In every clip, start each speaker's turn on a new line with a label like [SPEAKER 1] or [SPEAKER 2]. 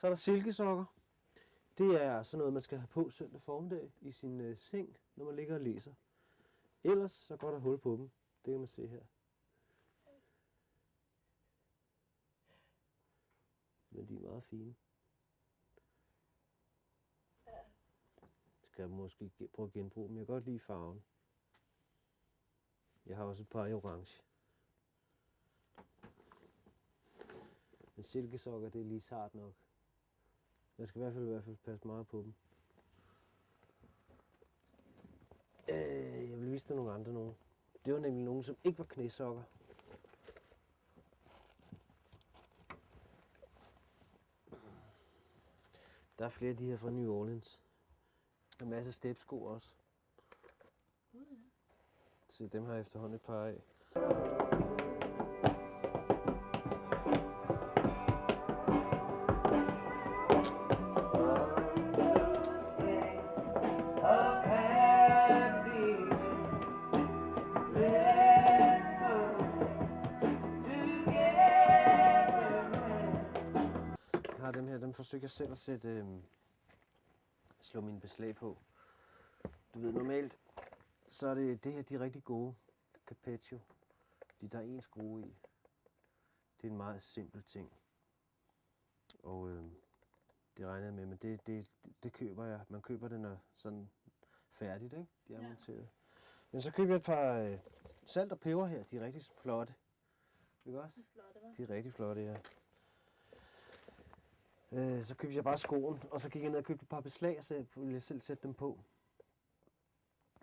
[SPEAKER 1] Så er der silkesokker. Det er sådan noget, man skal have på søndag formiddag i sin seng, når man ligger og læser. Ellers så går der hul på dem. Det kan man se her. Men de er meget fine. Skal jeg måske prøve at genbruge dem. Jeg kan godt lide farven. Jeg har også et par i orange. Men silkesokker, det er lige sart nok. Jeg skal i hvert fald passe meget på dem. Jeg vil vise dig nogle andre nogen. Det var nemlig nogen, som ikke var knæsokker. Der er flere af de her fra New Orleans. Der er en masse stepsko også. Så dem har jeg efterhånden et par af. Jeg har dem her, dem forsøger jeg selv at slå mine beslag på. Du ved, normalt så er det her, de er rigtig gode. Capeccio. Der er en skrue i. Det er en meget simpel ting. Og det regner jeg med, men det køber jeg. Man køber det når sådan færdigt, ikke? De er monteret. Men så køber jeg et par salt og peber her. De er rigtig flotte. Ikke også? De er rigtig flotte, ja. Så købte jeg bare skoen, og så gik jeg ned og købte et par beslag, og så ville jeg selv sætte dem på.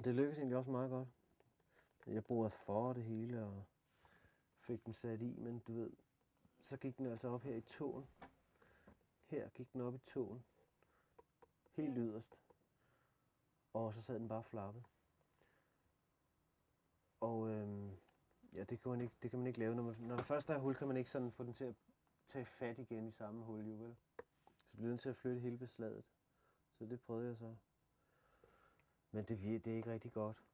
[SPEAKER 1] Det lykkedes egentlig også meget godt. Jeg borede for det hele, og fik dem sat i, men du ved, så gik den altså op her i tåen. Her gik den op i tåen. Helt yderst. Og så sad den bare flappet. Og ja, det kan man ikke lave. Når der først er hul, kan man ikke sådan få den til at tage fat igen i samme hul, jo vel? Så bliver nødt til at flytte hele beslaget. Så det prøvede jeg så. Men det er ikke rigtig godt.